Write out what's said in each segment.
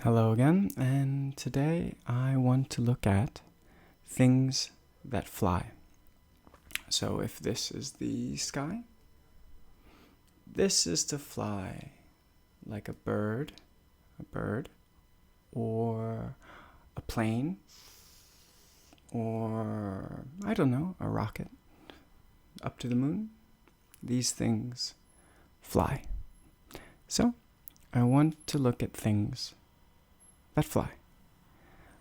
Hello again, and today I want to look at things that fly. So if this is the sky, this is to fly like a bird, or a plane, or I don't know, a rocket up to the moon. These things fly. So I want to look at things that fly.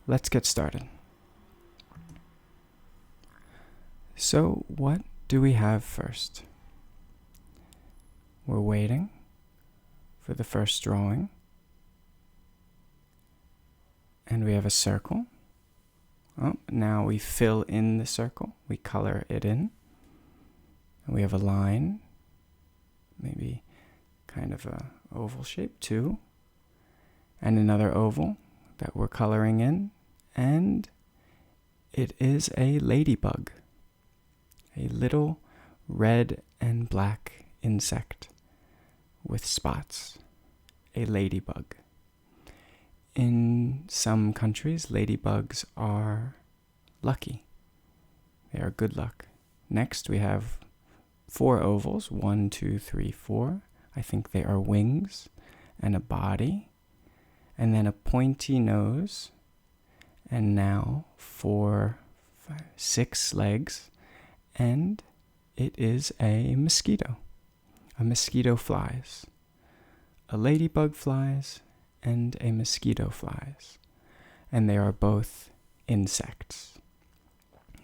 Let's get started. So what do we have first? We're waiting for the first drawing. And we have a circle. Oh, now we fill in the circle. We color it in. And we have a line, maybe kind of a oval shape too. And another oval that we're coloring in. And it is a ladybug. A little red and black insect with spots. A ladybug. In some countries, ladybugs are lucky. They are good luck. Next, we have 4 ovals. 1, 2, 3, 4. I think they are wings and a body. And then a pointy nose. And now 4, 5, 6 legs. And it is a mosquito. A mosquito flies. A ladybug flies. And a mosquito flies. And they are both insects.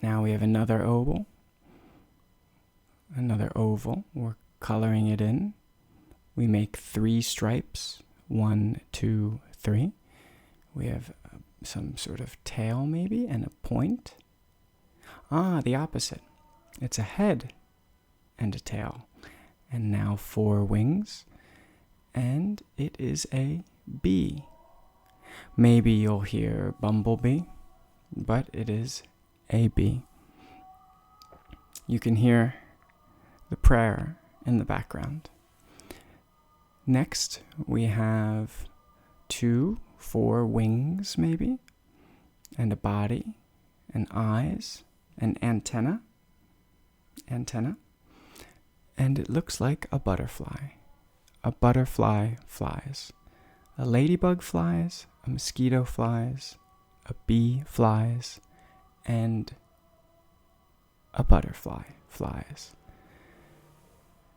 Now we have another oval. Another oval. We're coloring it in. We make 3 stripes. 1, 2, 3. We have some sort of tail maybe and a point. The opposite. It's a head and a tail. And now 4 wings. And it is a bee. Maybe you'll hear bumblebee, but it is a bee. You can hear the prayer in the background. Next, we have 2, 4 wings maybe, and a body, and eyes, and antenna, and it looks like a butterfly. A butterfly flies. A ladybug flies, a mosquito flies, a bee flies, and a butterfly flies.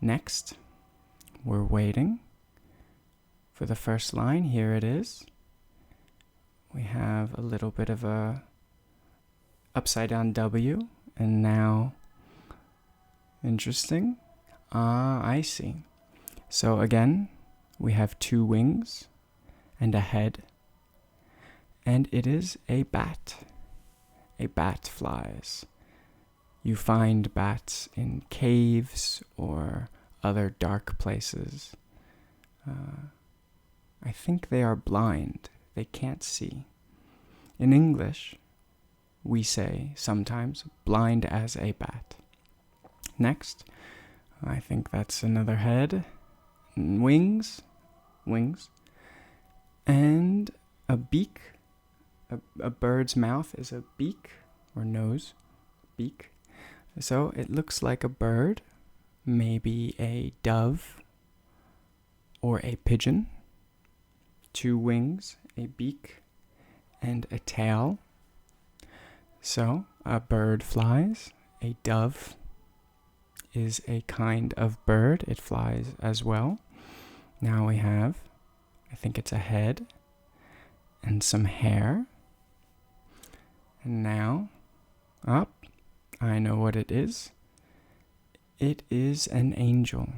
Next, we're waiting for the first line. Here it is. We have a little bit of a upside down W, and now, interesting. I see. So again, we have 2 wings and a head, and it is a bat. A bat flies. You find bats in caves or other dark places. I think they are blind. They can't see. In English, we say sometimes blind as a bat. Next, I think that's another head. Wings. And a beak. A bird's mouth is a beak, or nose, beak. So it looks like a bird, maybe a dove, or a pigeon. 2 wings, a beak, and a tail. So a bird flies. A dove is a kind of bird. It flies as well. Now we have, I think it's a head and some hair. And now, I know what it is. It is an angel.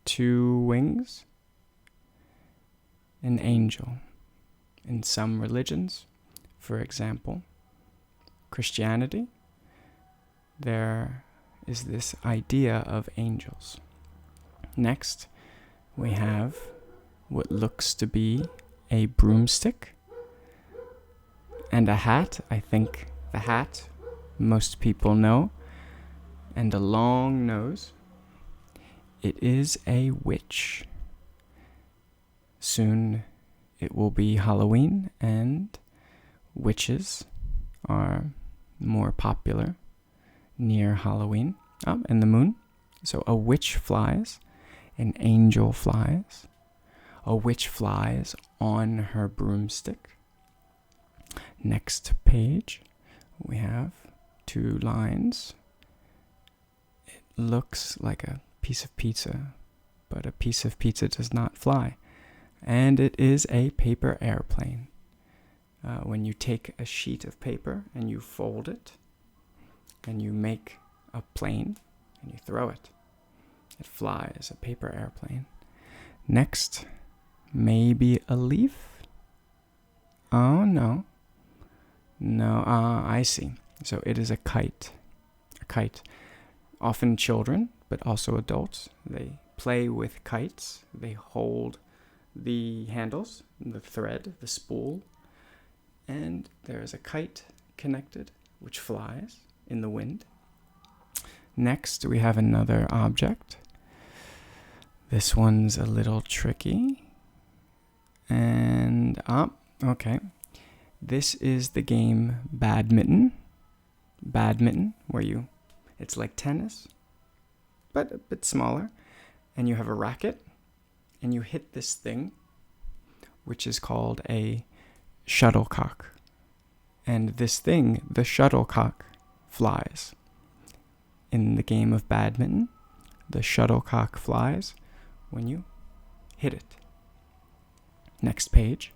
2 wings, an angel. In some religions, for example, Christianity, there is this idea of angels. Next, we have what looks to be a broomstick and a hat. I think the hat most people know, and a long nose. It is a witch. Soon it will be Halloween, and witches are more popular near Halloween. And the moon. So a witch flies, an angel flies, a witch flies on her broomstick. Next page, we have 2 lines. It looks like a piece of pizza, but a piece of pizza does not fly. And it is a paper airplane. When you take a sheet of paper and you fold it, and you make a plane, and you throw it, it flies, a paper airplane. Next, maybe a leaf? Oh, no. No, I see. So it is a kite. A kite. Often children, but also adults, they play with kites. They hold the handles, the thread, the spool, and there is a kite connected, which flies in the wind. Next, we have another object. This one's a little tricky. And, okay. This is the game badminton. Badminton, where it's like tennis, but a bit smaller. And you have a racket, and you hit this thing, which is called a shuttlecock. And this thing, the shuttlecock, flies. In the game of badminton, the shuttlecock flies when you hit it. Next page,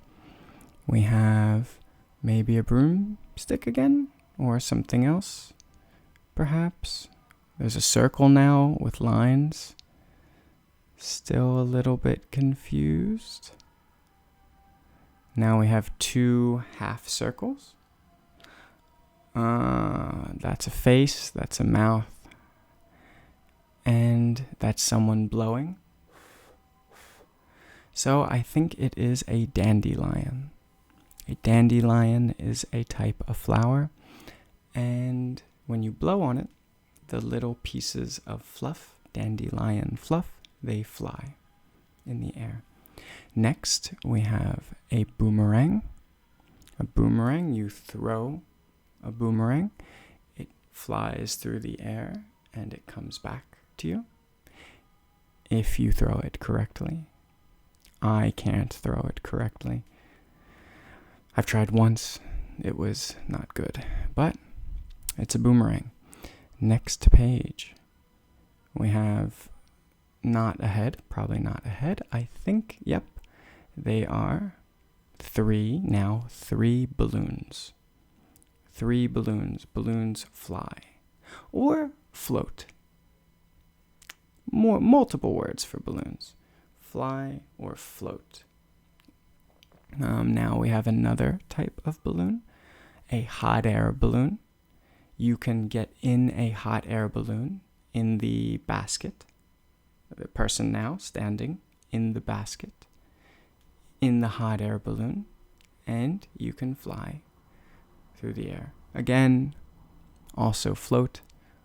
we have maybe a broomstick again, or something else, perhaps. There's a circle now with lines. Still a little bit confused. Now we have 2 half circles. That's a face, that's a mouth, and that's someone blowing. So I think it is a dandelion. A dandelion is a type of flower, and when you blow on it, the little pieces of fluff, dandelion fluff, they fly in the air. Next, we have a boomerang. A boomerang, you throw a boomerang, it flies through the air, and it comes back to you if you throw it correctly. I can't throw it correctly. I've tried once. It was not good, but it's a boomerang. Next page, we have not a head, probably not a head. I think, yep, they are 3 balloons. 3 balloons. Balloons fly or float. Multiple words for balloons. Fly or float. Now we have another type of balloon, a hot air balloon. You can get in a hot air balloon in the basket. The person now standing in the basket, in the hot air balloon, and you can fly through the air. Again, also float.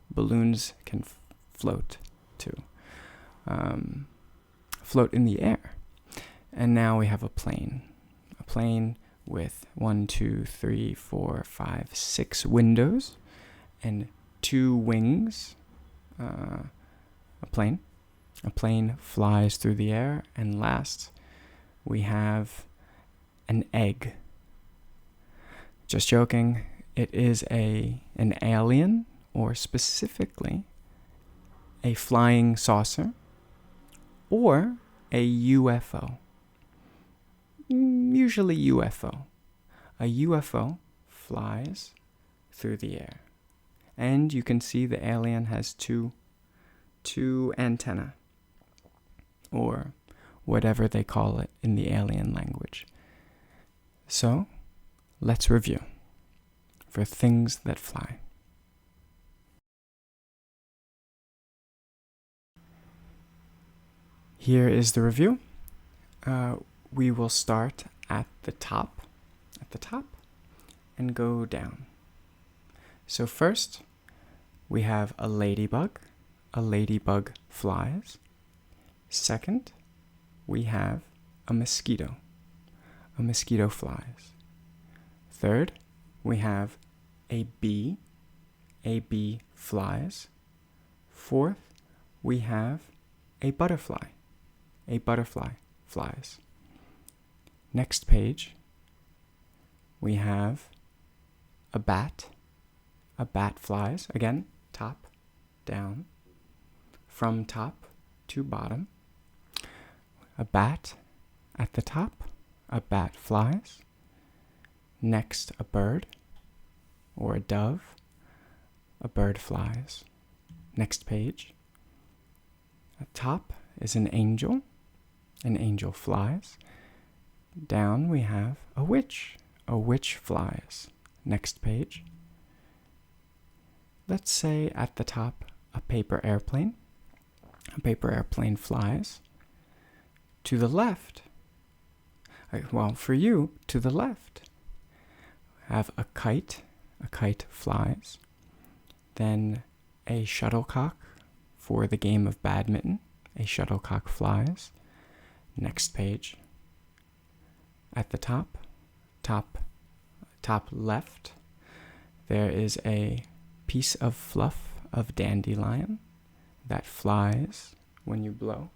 Balloons can float too. Float in the air. And now we have a plane. A plane with 1, 2, 3, 4, 5, 6 windows and 2 wings. A plane. A plane flies through the air. And last, we have an egg. Just joking. It is an alien, or specifically a flying saucer, or a UFO. Usually UFO. A UFO flies through the air. And you can see the alien has two antennae, or whatever they call it in the alien language. So, let's review for things that fly. Here is the review. We will start at the top, and go down. So first, we have a ladybug. A ladybug flies. Second, we have a mosquito. a mosquito flies. Third, we have a bee. A bee flies. Fourth, we have a butterfly. A butterfly flies. Next page, we have a bat. A bat flies. Again, top, down, from top to bottom. A bat at the top. A bat flies. Next, a bird or a dove. A bird flies. Next page. At top is an angel. An angel flies. Down we have a witch. A witch flies. Next page. Let's say at the top a paper airplane. A paper airplane flies. To the left, well, for you, to the left, have a kite. A kite flies. Then a shuttlecock for the game of badminton. A shuttlecock flies. Next page. At the top left, there is a piece of fluff of dandelion that flies when you blow.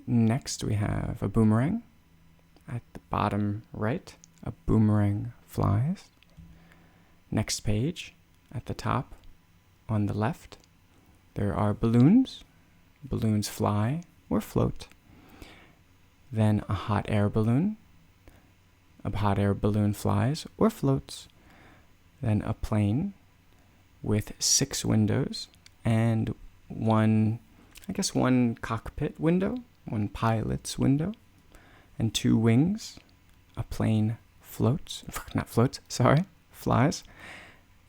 Next, we have a boomerang. At the bottom right, a boomerang flies. Next page, at the top, on the left, there are balloons. Balloons fly or float. Then a hot air balloon. A hot air balloon flies or floats. Then a plane with 6 windows and one cockpit window, one pilot's window, and 2 wings. A plane flies.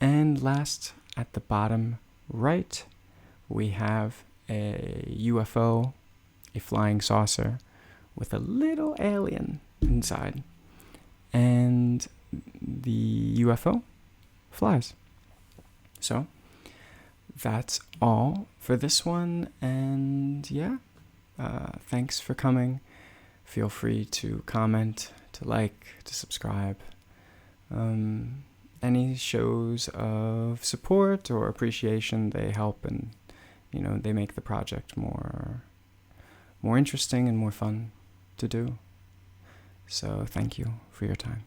And last, at the bottom right, we have a UFO, a flying saucer, with a little alien inside. And the UFO flies. So, that's all for this one. And yeah, thanks for coming. Feel free to comment, to like, to subscribe. Any shows of support or appreciation, they help, and they make the project more interesting and more fun to do. So thank you for your time.